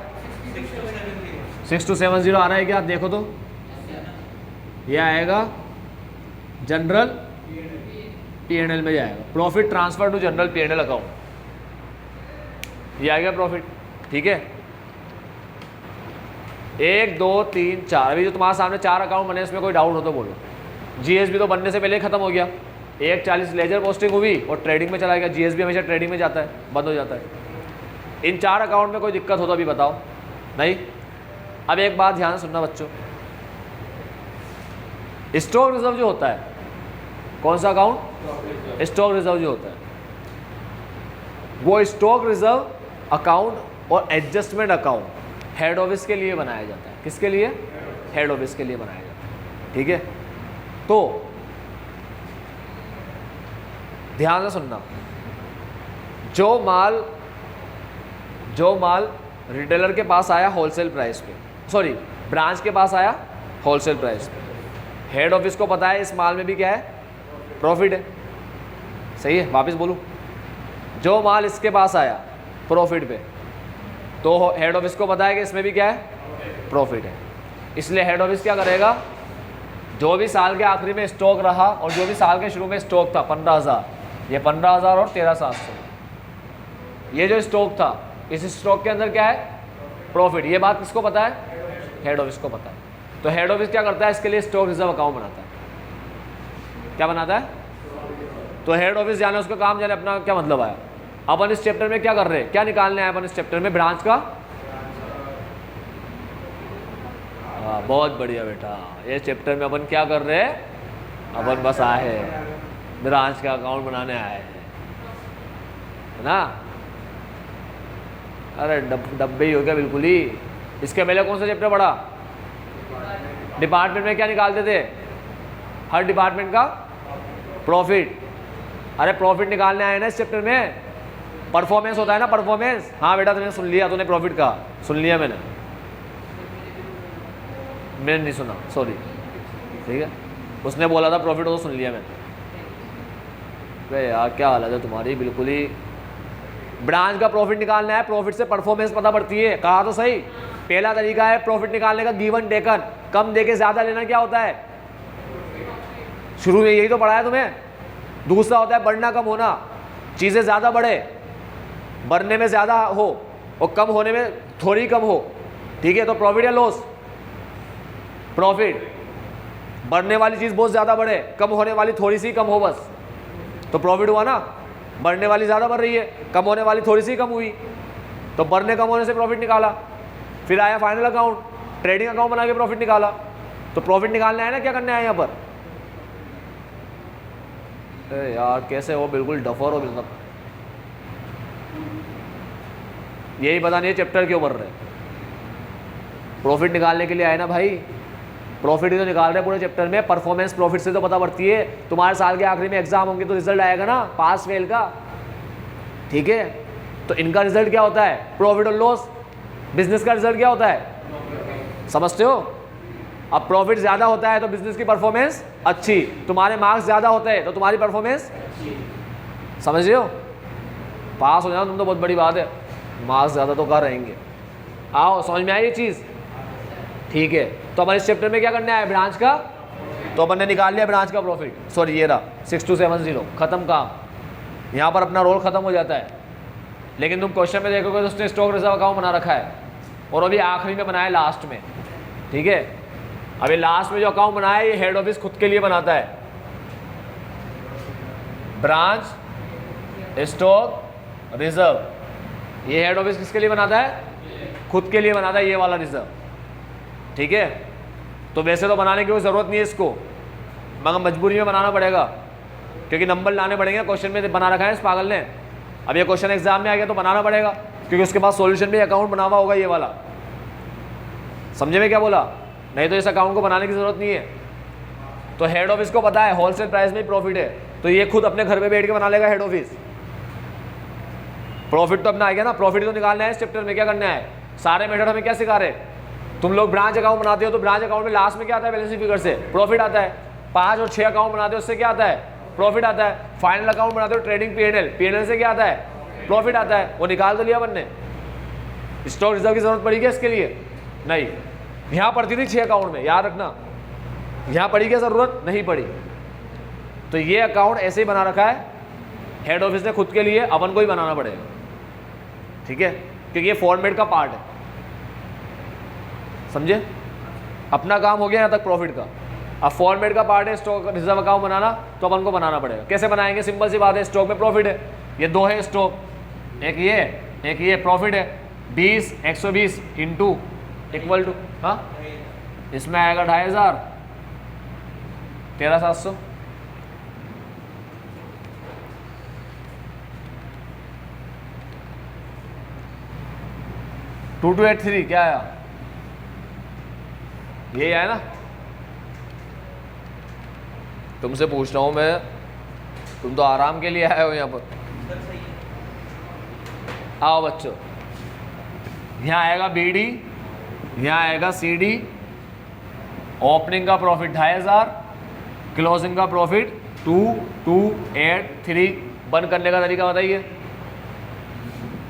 6270 आ रहा है क्या? देखो तो, ये आएगा जनरल पीएनएल में जाएगा, profit transfer to general PNL account, ये आ गया प्रॉफिट। ठीक है, 1 2 3 4, अभी जो तुम्हारे सामने 4 अकाउंट बने, इसमें कोई डाउट हो तो बोलो। जीएसबी तो बनने से पहले ही खत्म हो गया, 140 लेजर पोस्टिंग हुई और ट्रेडिंग में चला गया। जीएसबी हमेशा ट्रेडिंग में जाता है, बंद हो जाता है। इन 4 अकाउंट में कोई दिक्कत हो तो अभी बताओ। नहीं? अब एक बात ध्यान से सुनना बच्चों, स्टॉक रिजर्व जो होता है, कौन सा अकाउंट? स्टॉक रिजर्व जो होता है, वो स्टॉक रिजर्व अकाउंट और एडजस्टमेंट अकाउंट हेड ऑफिस के लिए बनाया जाता है। किसके लिए? हेड ऑफिस के लिए बनाया जाता है। ठीक है, तो ध्यान से सुनना, जो माल रिटेलर के पास आया होलसेल प्राइस पे, सॉरी ब्रांच के पास आया होलसेल प्राइस पे, हेड ऑफिस को पता है इस माल में भी क्या है? प्रॉफिट है। सही है? वापस बोलूं, जो माल इसके पास आया प्रॉफिट पे, तो हेड ऑफिस को पता है कि इसमें भी क्या है? प्रॉफिट है। इसलिए हेड ऑफिस क्या करेगा, जो भी साल के आखिरी में स्टॉक रहा और जो भी साल के शुरू में स्टॉक था 15,000, ये 15,000 और 13,700, ये जो स्टॉक था, इस स्टॉक के अंदर क्या है? प्रॉफिट। ये बात किसको पता है? हेड ऑफिस को पता है। तो हेड ऑफिस क्या करता है? इसके लिए स्टॉक रिजर्व अकाउंट बनाता है। क्या बनाता है? तो हेड ऑफिस जाना, उसका काम जाने, अपना क्या मतलब आया? अपन इस चैप्टर में क्या कर रहे हैं, क्या निकालने आए अपन इस चैप्टर में? ब्रांच का। हाँ, बहुत बढ़िया बेटा। ये चैप्टर में अपन क्या कर रहे हैं? अपन बस आए हैं ब्रांच का अकाउंट बनाने आए हैं, है ना? अरे डब्बे ही हो गया बिल्कुल ही। इसके पहले कौन सा चैप्टर पढ़ा? डिपार्टमेंट में क्या निकालते थे? हर डिपार्टमेंट का प्रॉफिट। अरे प्रॉफिट निकालने आए ना इस चैप्टर में। परफॉर्मेंस होता है ना, परफॉर्मेंस। हाँ बेटा तुमने सुन लिया, तूने प्रॉफिट का सुन लिया, मैंने नहीं सुना, सॉरी। ठीक है, उसने बोला था प्रॉफिट, तो सुन लिया मैंने। अरे यार क्या हालत है तुम्हारी, बिल्कुल ही। ब्रांच का प्रॉफिट निकालना है, प्रॉफिट से परफॉर्मेंस पता पड़ती है। कहा तो सही, पहला तरीका है प्रॉफिट निकालने का गिवन टेकन। कम देके ज्यादा लेना क्या होता है? शुरू में यही तो पढ़ाया तुम्हें। दूसरा होता है बढ़ना कम होना, चीजें ज्यादा बढ़े, बढ़ने में ज्यादा हो और कम होने में थोड़ी कम हो। ठीक है, तो प्रॉफिट या लॉस? प्रॉफिट। बढ़ने वाली चीज बहुत ज्यादा बढ़े, कम होने वाली थोड़ी सी कम हो, बस तो प्रॉफिट हुआ ना। बढ़ने वाली ज्यादा बढ़ रही है, कम होने वाली थोड़ी सी कम हुई, तो बढ़ने कम होने से प्रॉफिट निकाला। फिर आया फाइनल अकाउंट, ट्रेडिंग अकाउंट बना के प्रॉफिट निकाला। तो प्रॉफिट निकालना है ना, क्या करना है यहाँ पर? अरे यार कैसे हो, बिल्कुल डफर हो बिल्कुल। यही पता नहीं है चैप्टर क्यों पढ़ रहे। प्रॉफिट निकालने के लिए आए ना भाई, प्रॉफिट ही तो निकाल रहे हैं पूरे चैप्टर में। परफॉर्मेंस प्रॉफिट से तो पता पड़ती है। तुम्हारे साल के आखिरी में एग्जाम होंगे तो रिजल्ट आएगा ना, पास फेल का। ठीक है, तो इनका रिजल्ट क्या होता है? प्रॉफिट और लॉस। बिजनेस का रिजल्ट क्या होता है? समझते हो? अब प्रॉफिट ज्यादा होता है तो बिजनेस की परफॉर्मेंस अच्छी, तुम्हारे मार्क्स ज्यादा होते हैं तो तुम्हारी परफॉर्मेंस। समझ रहे हो? पास हो जाओ तुम तो बहुत बड़ी बात है, मार्क्स ज्यादा तो कर रहेंगे। आओ, समझ में आई ये चीज? ठीक है, तो अपन इस चैप्टर में क्या करना है? ब्रांच का। तो अपन ने निकाल लिया ब्रांच का प्रॉफिट, सॉरी ये रहा 6270, खत्म काम। यहाँ पर अपना रोल खत्म हो जाता है। लेकिन तुम क्वेश्चन में देखोगे तो उसने स्टॉक रिजर्व अकाउंट बना रखा है, और अभी आखिरी में बनाया लास्ट में। ठीक है, अभी लास्ट में जो अकाउंट बनाया है ये हेड ऑफिस खुद के लिए बनाता है। ब्रांच स्टॉक रिजर्व, ये हेड ऑफिस किसके लिए बनाता है? खुद के लिए बनाता है, ये वाला रिजर्व। ठीक है, तो वैसे तो बनाने की कोई ज़रूरत नहीं है इसको, मगर मजबूरी में बनाना पड़ेगा क्योंकि नंबर लाने पड़ेंगे। क्वेश्चन में बना रखा है इस पागल ने। अब ये क्वेश्चन एग्जाम में आ गया तो बनाना पड़ेगा, क्योंकि उसके पास सॉल्यूशन में अकाउंट बना हुआ होगा ये वाला। समझे में क्या बोला? नहीं तो इस अकाउंट को बनाने की ज़रूरत नहीं है। तो हेड ऑफिस को पता है होलसेल प्राइस में प्रॉफिट है, तो ये खुद अपने घर पे बैठ के बना लेगा हेड ऑफिस। प्रॉफिट तो अपना आ गया ना, प्रॉफिट तो निकालना है इस चैप्टर में। क्या करना है? सारे मेथड हमें क्या सिखा रहे? तुम लोग ब्रांच अकाउंट बनाते हो तो ब्रांच अकाउंट में लास्ट में क्या आता है? बैलेंस शीट फिगर से प्रॉफिट आता है। 5 और 6 अकाउंट बनाते हो उससे क्या आता है? प्रॉफिट आता है। फाइनल अकाउंट बनाते हो ट्रेडिंग पीएनएल, पीएनएल से क्या आता है? प्रॉफिट आता है। वो निकाल तो लिया बनने। स्टॉक रिजर्व की जरूरत पड़ी क्या इसके लिए? नहीं। यहाँ पड़ती थी 6 अकाउंट में, याद रखना। यहाँ पड़ी क्या जरूरत? नहीं पड़ी। तो ये अकाउंट ऐसे ही बना रखा है हेड ऑफिस ने खुद के लिए, अपन को ही बनाना पड़ेगा। ठीक है, क्योंकि ये फॉर्मेट का पार्ट है। समझे? अपना काम हो गया यहाँ तक प्रॉफिट का। अब फॉर्मेट का पार्ट है स्टॉक रिजर्व अकाउंट बनाना, तो अपन को बनाना पड़ेगा। कैसे बनाएंगे? सिंपल सी बात है, स्टॉक में प्रॉफिट है, ये 2 है स्टॉक, एक ये प्रॉफिट है 20 120 इंटू इक्वल टू, हाँ इसमें आएगा 2500 13700। 2283 क्या आया? यही आया ना? तुमसे पूछ रहा हूं मैं, तुम तो आराम के लिए आए हो यहाँ पर। आओ बच्चों, यहाँ आएगा BD, यहाँ आएगा CD। ओपनिंग का प्रॉफिट 2500, क्लोजिंग का प्रॉफिट 2283। बंद करने का तरीका बताइए।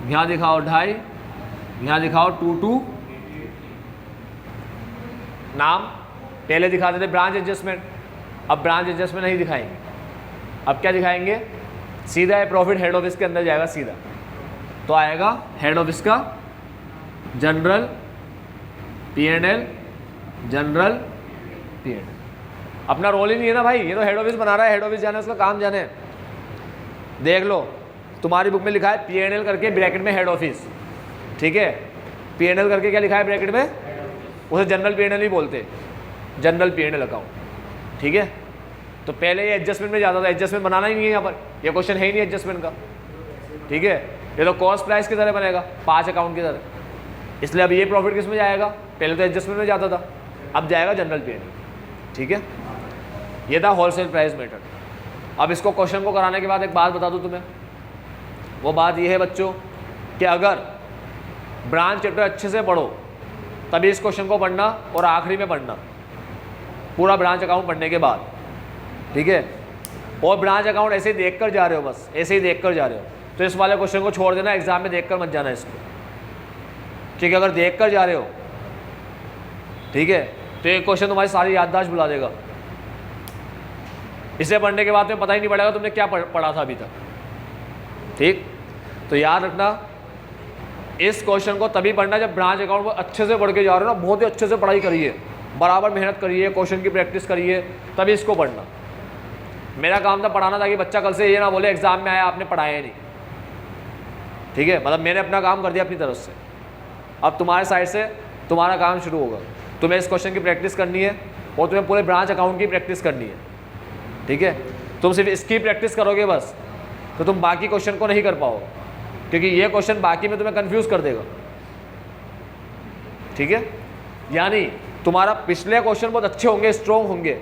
यहाँ दिखाओ 2.5, यहाँ दिखाओ 22। नाम पहले दिखाते थे ब्रांच एडजस्टमेंट, अब ब्रांच एडजस्टमेंट नहीं दिखाएंगे। अब क्या दिखाएंगे? सीधा प्रॉफिट हेड ऑफिस के अंदर जाएगा सीधा। तो आएगा हेड ऑफिस का जनरल P&L, जनरल P&L। अपना रोल ही नहीं है ना भाई, ये तो हेड ऑफिस बना रहा है, हेड ऑफिस जाना है, उसका काम जाने। देख लो तुम्हारी बुक में लिखा है P&L करके ब्रैकेट में हेड ऑफिस, ठीक है। P&L करके क्या लिखा है ब्रैकेट में, उसे जनरल P&L ही बोलते, जनरल P&L अकाउंट, ठीक है। तो पहले ये एडजस्टमेंट में जाता था, एडजस्टमेंट बनाना ही नहीं है यहाँ पर, ये क्वेश्चन है ही नहीं एडजस्टमेंट का, ठीक है। ये तो कॉस्ट प्राइस की तरह बनेगा, 5 अकाउंट की तरह, इसलिए अब ये प्रॉफिट किस में जाएगा, पहले तो एडजस्टमेंट में जाता था, अब जाएगा जनरल P&L, ठीक है। ये था होलसेल प्राइस मेथड। अब इसको क्वेश्चन को कराने के बाद एक बात बता दूं तुम्हें, वो बात ये है बच्चों कि अगर ब्रांच चैप्टर अच्छे से पढ़ो तभी इस क्वेश्चन को पढ़ना, और आखिरी में पढ़ना पूरा ब्रांच अकाउंट पढ़ने के बाद, ठीक है। और ब्रांच अकाउंट ऐसे ही देख कर जा रहे हो, बस ऐसे ही देख कर जा रहे हो, तो इस वाले क्वेश्चन को छोड़ देना, एग्जाम में देख कर मत जाना इसको, ठीक है। अगर देख कर जा रहे हो, ठीक है, तो ये क्वेश्चन तुम्हारी सारी याददाश्त भुला देगा। इसे पढ़ने के बाद तुम्हें पता ही नहीं पड़ेगा तुमने क्या पढ़ा था अभी तक, ठीक। तो याद रखना इस क्वेश्चन को तभी पढ़ना जब ब्रांच अकाउंट को अच्छे से पढ़ के जा रहे हो ना, बहुत ही अच्छे से पढ़ाई करिए, बराबर मेहनत करिए, क्वेश्चन की प्रैक्टिस करिए, तभी इसको पढ़ना। मेरा काम था पढ़ाना, ताकि बच्चा कल से ये ना बोले एग्जाम में आया आपने पढ़ाया नहीं, ठीक है। मतलब मैंने अपना काम कर दिया अपनी तरफ से, अब तुम्हारे साइड से तुम्हारा काम शुरू होगा। तुम्हें इस क्वेश्चन की प्रैक्टिस करनी है और तुम्हें पूरे ब्रांच अकाउंट की प्रैक्टिस करनी है, ठीक है। तुम सिर्फ इसकी प्रैक्टिस करोगे बस, तो तुम बाकी क्वेश्चन को नहीं कर पाओगे, क्योंकि ये क्वेश्चन बाकी में तुम्हें कंफ्यूज कर देगा, ठीक है। यानी तुम्हारा पिछले क्वेश्चन बहुत अच्छे होंगे, स्ट्रॉन्ग होंगे,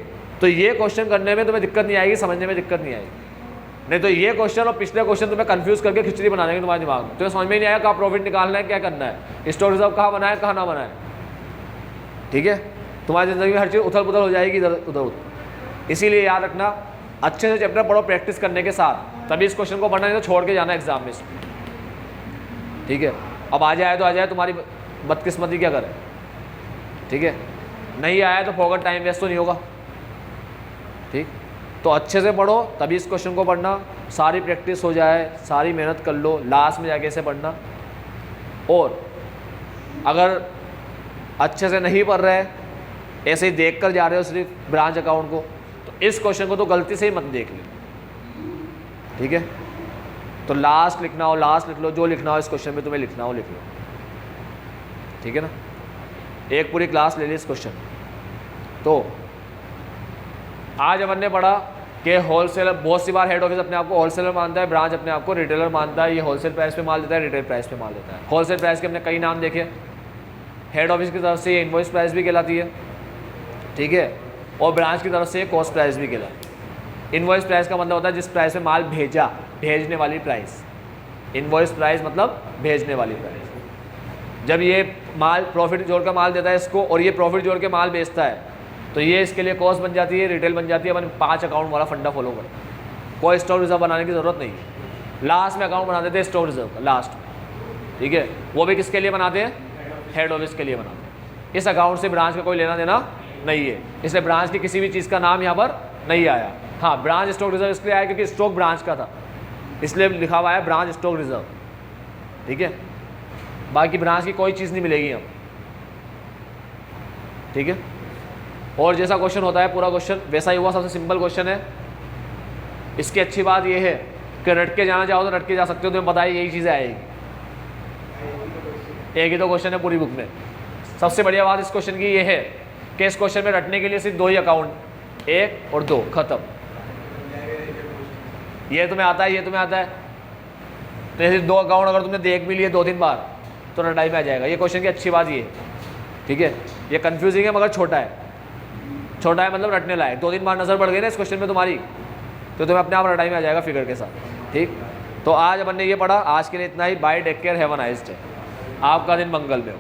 तो ये क्वेश्चन करने में तुम्हें दिक्कत नहीं आएगी, समझने में दिक्कत नहीं आएगी। नहीं तो ये क्वेश्चन और पिछले क्वेश्चन तुम्हें कंफ्यूज करके खिचड़ी बना देंगे तुम्हारे दिमाग में, तुम्हें समझ में ही नहीं आएगा कहाँ प्रॉफिट निकालना है, क्या करना है, स्टॉक रिजर्व कहाँ बनाए कहाँ ना बनाए, ठीक है। तुम्हारी ज़िंदगी में हर चीज़ उथल पुथल हो जाएगी इधर उधर। इसीलिए याद रखना अच्छे से चैप्टर पढ़ो प्रैक्टिस करने के साथ, तभी इस क्वेश्चन को पढ़ना, नहीं तो छोड़ के जाना एग्जाम में, ठीक है। अब आ जाए तो आ जाए, तुम्हारी बदकिस्मती क्या करे, ठीक है। नहीं आया तो फोकट टाइम वेस्ट तो नहीं होगा, ठीक। तो अच्छे से पढ़ो तभी इस क्वेश्चन को पढ़ना, सारी प्रैक्टिस हो जाए, सारी मेहनत कर लो, लास्ट में जाके इसे पढ़ना। और अगर अच्छे से नहीं पढ़ रहे, ऐसे ही देख कर जा रहे हो सिर्फ ब्रांच अकाउंट को, तो इस क्वेश्चन को तो गलती से ही मत देख लो, ठीक है। तो लास्ट लिखना हो लास्ट लिख लो, जो लिखना हो इस क्वेश्चन में तुम्हें लिखना हो लिख लो, ठीक है ना। एक पूरी क्लास ले ली इस क्वेश्चन। तो आज अपन ने पढ़ा कि होलसेलर, बहुत सी बार हेड ऑफिस अपने आप को होलसेलर मानता है, ब्रांच अपने आप को रिटेलर मानता है। ये होलसेल प्राइस पे माल देता है, रिटेल प्राइस पे माल देता है। होलसेल प्राइस के हमने कई नाम देखे, हेड ऑफिस की तरफ से ये इनवॉइस प्राइस भी कहलाती है, ठीक है। और ब्रांच की तरफ से कॉस्ट प्राइस भी कहलाती है। इनवॉइस प्राइस का मतलब होता है जिस प्राइस पे माल भेजा, भेजने वाली प्राइस। इनवॉइस प्राइस मतलब भेजने वाली प्राइस। जब ये माल प्रॉफिट जोड़ कर माल देता है इसको, और ये प्रॉफिट जोड़ के माल बेचता है, तो ये इसके लिए कॉस्ट बन जाती है, रिटेल बन जाती है। अपन 5 अकाउंट वाला फंडा फॉलो करते, कोई स्टॉक रिजर्व बनाने की ज़रूरत नहीं है। लास्ट में अकाउंट बना देते हैं स्टॉक रिजर्व का, लास्ट में, ठीक है। वो भी किसके लिए बनाते हैं, हेड ऑफिस के लिए बनाते हैं। इस अकाउंट से ब्रांच का कोई लेना देना नहीं है, इसलिए ब्रांच की किसी भी चीज़ का नाम यहाँ पर नहीं आया। हाँ, ब्रांच स्टॉक रिजर्व इसलिए आया क्योंकि स्टॉक ब्रांच का था, इसलिए लिखा हुआ है ब्रांच स्टॉक रिजर्व, ठीक है। बाकी ब्रांच की कोई चीज़ नहीं मिलेगी यहाँ, ठीक है। और जैसा क्वेश्चन होता है पूरा क्वेश्चन वैसा ही हुआ, सबसे सिंपल क्वेश्चन है। इसकी अच्छी बात यह है कि रट के जाना चाहो तो रट के जा सकते हो, तुम्हें पता है यही चीज़ें आएगी। एक ही तो क्वेश्चन है पूरी बुक में। सबसे बढ़िया बात इस क्वेश्चन की ये है कि इस क्वेश्चन में रटने के लिए सिर्फ 2 ही अकाउंट, 1 और 2, खत्म। ये तुम्हें आता है, ये तुम्हें आता है, तो ये सिर्फ 2 अकाउंट अगर तुमने देख भी लिए 2-3 बार तो रटाई में आ जाएगा। ये क्वेश्चन की अच्छी बात ये है, ठीक है। ये कंफ्यूजिंग है मगर छोटा है, छोटा है मतलब रटने लायक। 2-3 बार नज़र पड़ गई ना इस क्वेश्चन में तुम्हारी, तो तुम्हें अपने आप रटाई में आ जाएगा फिगर के साथ, ठीक। तो आज अपन ने ये पढ़ा, आज के लिए इतना ही। Bye, take care, have a nice day. आपका दिन मंगल में हो।